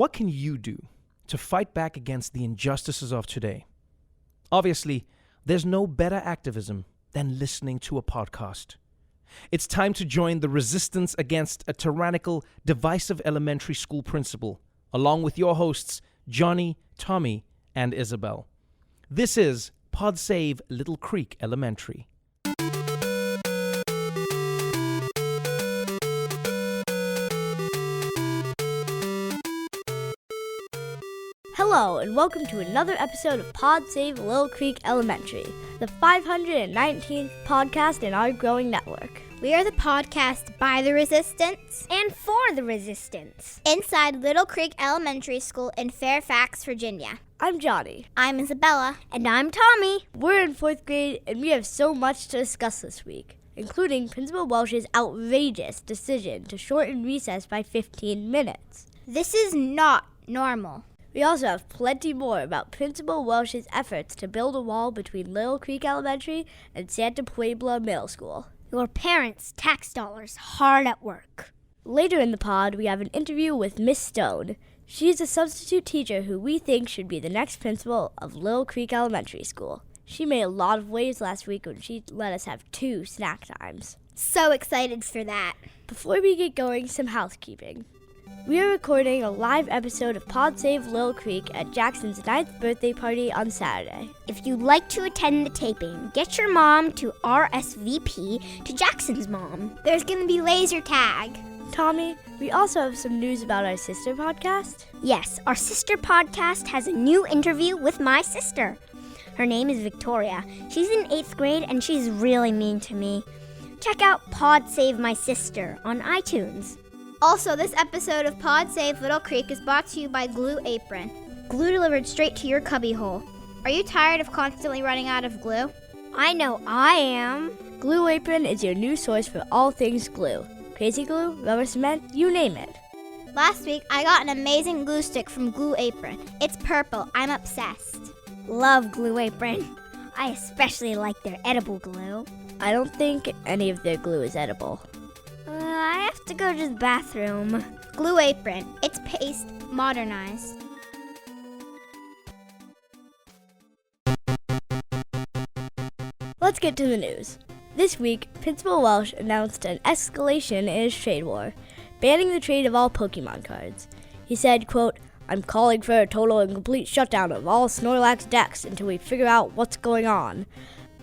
What can you do to fight back against the injustices of today? Obviously, there's no better activism than listening to a podcast. It's time to join the resistance against a tyrannical, divisive elementary school principal, along with your hosts, Jonny, Tommy, and Isabelle. This is Pod Save Little Creek Elementary. Hello, and welcome to another episode of Pod Save Little Creek Elementary, the 519th podcast in our growing network. We are the podcast by the resistance and for the resistance inside Little Creek Elementary School in Fairfax, Virginia. I'm Jonny. I'm Isabella. And I'm Tommy. We're in 4th grade, and we have so much to discuss this week, including Principal Welch's outrageous decision to shorten recess by 15 minutes. This is not normal. We also have plenty more about Principal Welch's efforts to build a wall between Little Creek Elementary and Santa Puebla Middle School. Your parents' tax dollars hard at work. Later in the pod, we have an interview with Miss Stone. She's a substitute teacher who we think should be the next principal of Little Creek Elementary School. She made a lot of waves last week when she let us have 2 snack times. So excited for that. Before we get going, some housekeeping. We are recording a live episode of Pod Save Little Creek at Jackson's 9th birthday party on Saturday. If you'd like to attend the taping, get your mom to RSVP to Jackson's mom. There's going to be laser tag. Tommy, we also have some news about our sister podcast. Yes, our sister podcast has a new interview with my sister. Her name is Victoria. She's in 8th grade and she's really mean to me. Check out Pod Save My Sister on iTunes. Also, this episode of Pod Save Little Creek is brought to you by Glue Apron. Glue delivered straight to your cubbyhole. Are you tired of constantly running out of glue? I know I am. Glue Apron is your new source for all things glue. Crazy glue, rubber cement, you name it. Last week, I got an amazing glue stick from Glue Apron. It's purple. I'm obsessed. Love Glue Apron. I especially like their edible glue. I don't think any of their glue is edible. I have to go to the bathroom. Glue Apron. It's paste modernized. Let's get to the news. This week, Principal Welch announced an escalation in his trade war, banning the trade of all Pokemon cards. He said, quote, "I'm calling for a total and complete shutdown of all Snorlax decks until we figure out what's going on."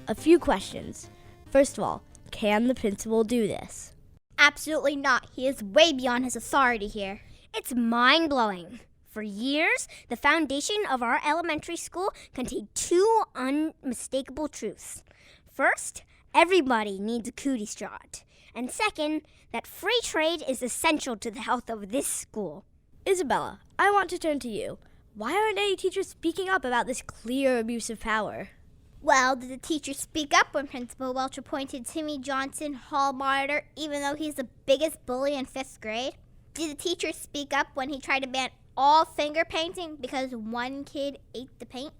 A few questions. First of all, can the principal do this? Absolutely not. He is way beyond his authority here. It's mind-blowing. For years, the foundation of our elementary school contained 2 unmistakable truths. First, everybody needs a cootie strut. And second, that free trade is essential to the health of this school. Isabella, I want to turn to you. Why aren't any teachers speaking up about this clear abuse of power? Well, did the teacher speak up when Principal Welch appointed Timmy Johnson hall monitor, even though he's the biggest bully in 5th grade? Did the teacher speak up when he tried to ban all finger painting because one kid ate the paint?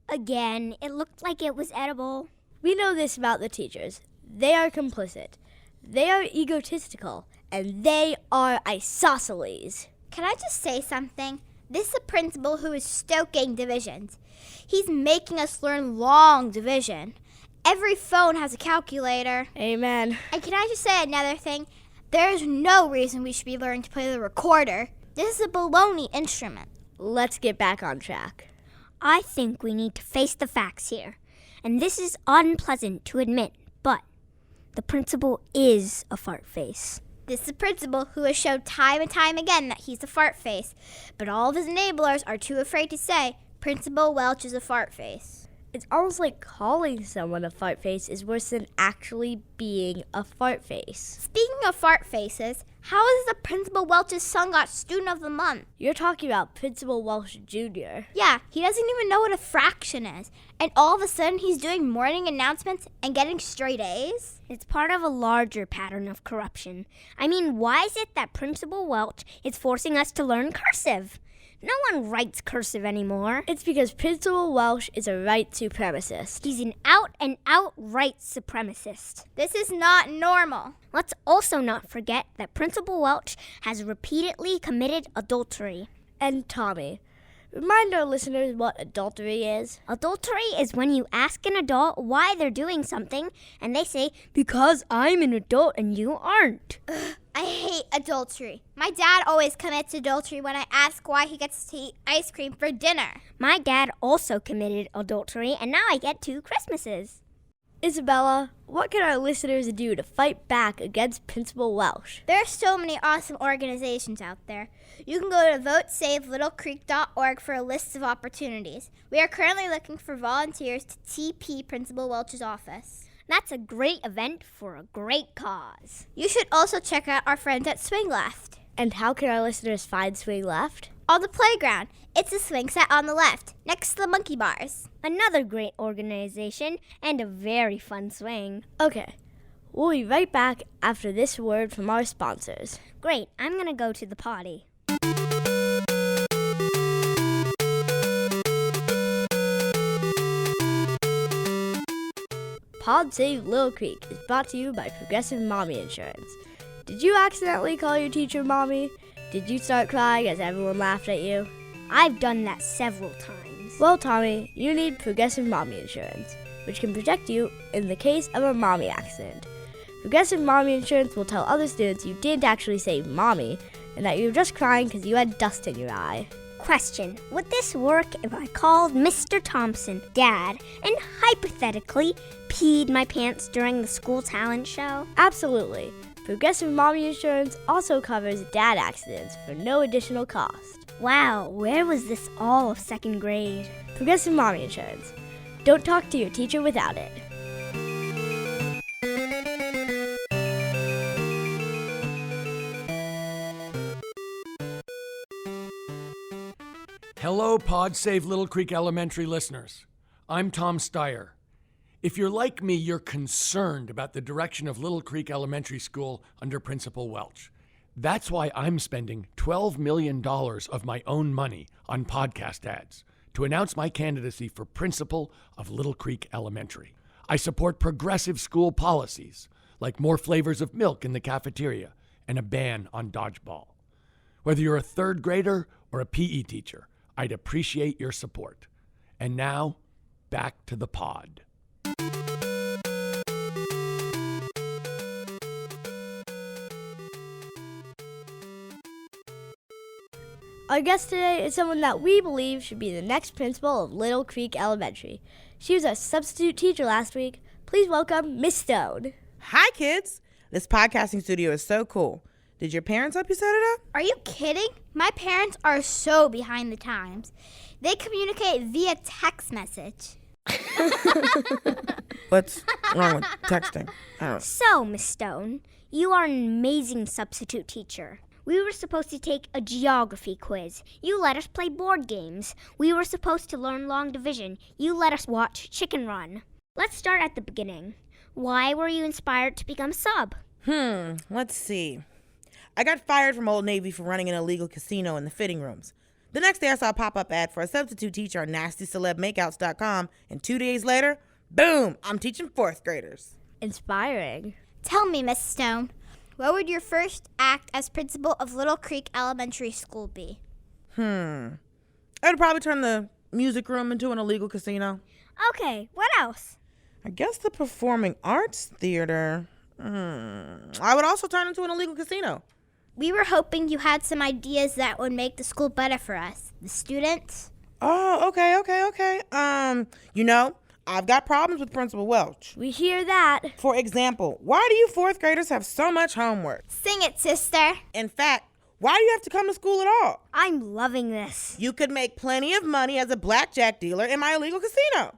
Again, it looked like it was edible. We know this about the teachers. They are complicit. They are egotistical. And they are isosceles. Can I just say something? This is a principal who is stoking divisions. He's making us learn long division. Every phone has a calculator. Amen. And can I just say another thing? There's no reason we should be learning to play the recorder. This is a baloney instrument. Let's get back on track. I think we need to face the facts here. And this is unpleasant to admit, but the principal is a fart face. This is a principal who has showed time and time again that he's a fart face. But all of his enablers are too afraid to say, Principal Welch is a fart face. It's almost like calling someone a fart face is worse than actually being a fart face. Speaking of fart faces, how is the Principal Welch's son got Student of the Month? You're talking about Principal Welch Jr. Yeah, he doesn't even know what a fraction is. And all of a sudden he's doing morning announcements and getting straight A's? It's part of a larger pattern of corruption. I mean, why is it that Principal Welch is forcing us to learn cursive? No one writes cursive anymore. It's because Principal Welch is a white supremacist. He's an out-and-out right supremacist. This is not normal. Let's also not forget that Principal Welch has repeatedly committed adultery. And Tommy, remind our listeners what adultery is. Adultery is when you ask an adult why they're doing something, and they say, because I'm an adult and you aren't. I hate adultery. My dad always commits adultery when I ask why he gets to eat ice cream for dinner. My dad also committed adultery, and now I get 2 Christmases. Isabella, what can our listeners do to fight back against Principal Welch? There are so many awesome organizations out there. You can go to votesavelittlecreek.org for a list of opportunities. We are currently looking for volunteers to TP Principal Welch's office. That's a great event for a great cause. You should also check out our friends at Swing Left. And how can our listeners find Swing Left? On the playground. It's a swing set on the left, next to the monkey bars. Another great organization and a very fun swing. Okay, we'll be right back after this word from our sponsors. Great, I'm gonna go to the potty. Pod Save Little Creek is brought to you by Progressive Mommy Insurance. Did you accidentally call your teacher mommy? Did you start crying as everyone laughed at you? I've done that several times. Well, Tommy, you need Progressive Mommy Insurance, which can protect you in the case of a mommy accident. Progressive Mommy Insurance will tell other students you didn't actually say mommy and that you were just crying because you had dust in your eye. Question, would this work if I called Mr. Thompson Dad and hypothetically peed my pants during the school talent show? Absolutely. Progressive Mommy Insurance also covers dad accidents for no additional cost. Wow, where was this all of 2nd grade? Progressive Mommy Insurance. Don't talk to your teacher without it. Hello, Pod Save Little Creek Elementary listeners. I'm Tom Steyer. If you're like me, you're concerned about the direction of Little Creek Elementary School under Principal Welch. That's why I'm spending $12 million of my own money on podcast ads to announce my candidacy for principal of Little Creek Elementary. I support progressive school policies, like more flavors of milk in the cafeteria and a ban on dodgeball. Whether you're a 3rd grader or a PE teacher, I'd appreciate your support. And now, back to the pod. Our guest today is someone that we believe should be the next principal of Little Creek Elementary. She was our substitute teacher last week. Please welcome Miss Stone. Hi, kids. This podcasting studio is so cool. Did your parents help you set it up? Are you kidding? My parents are so behind the times. They communicate via text message. What's wrong with texting? I don't know. So, Miss Stone, you are an amazing substitute teacher. We were supposed to take a geography quiz. You let us play board games. We were supposed to learn long division. You let us watch Chicken Run. Let's start at the beginning. Why were you inspired to become a sub? Let's see. I got fired from Old Navy for running an illegal casino in the fitting rooms. The next day I saw a pop-up ad for a substitute teacher on nastycelebmakeouts.com, and 2 days later, boom, I'm teaching 4th graders. Inspiring. Tell me, Miss Stone, what would your first act as principal of Little Creek Elementary School be? I would probably turn the music room into an illegal casino. Okay, what else? I guess the performing arts theater. I would also turn into an illegal casino. We were hoping you had some ideas that would make the school better for us, the students. Oh, okay. I've got problems with Principal Welch. We hear that. For example, why do you 4th graders have so much homework? Sing it, sister. In fact, why do you have to come to school at all? I'm loving this. You could make plenty of money as a blackjack dealer in my illegal casino.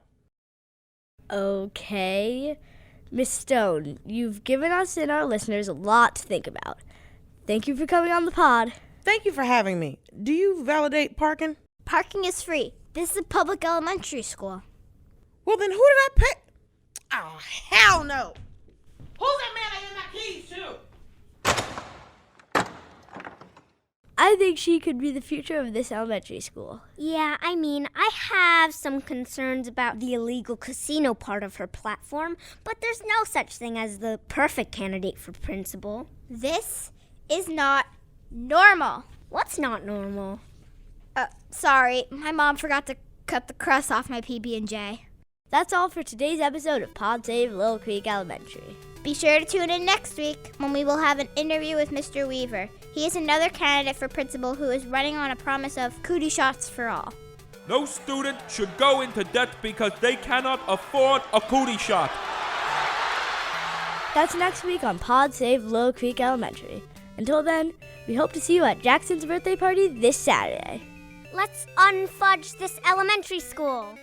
Okay. Miss Stone, you've given us and our listeners a lot to think about. Thank you for coming on the pod. Thank you for having me. Do you validate parking? Parking is free. This is a public elementary school. Well, then who did I pay? Oh, hell no. Who's that man I gave my keys to? I think she could be the future of this elementary school. Yeah, I have some concerns about the illegal casino part of her platform, but there's no such thing as the perfect candidate for principal. This is not normal. What's not normal? Sorry, my mom forgot to cut the crust off my PB&J. That's all for today's episode of Pod Save Little Creek Elementary. Be sure to tune in next week when we will have an interview with Mr. Weaver. He is another candidate for principal who is running on a promise of cootie shots for all. No student should go into debt because they cannot afford a cootie shot. That's next week on Pod Save Little Creek Elementary. Until then, we hope to see you at Jackson's birthday party this Saturday. Let's unfudge this elementary school.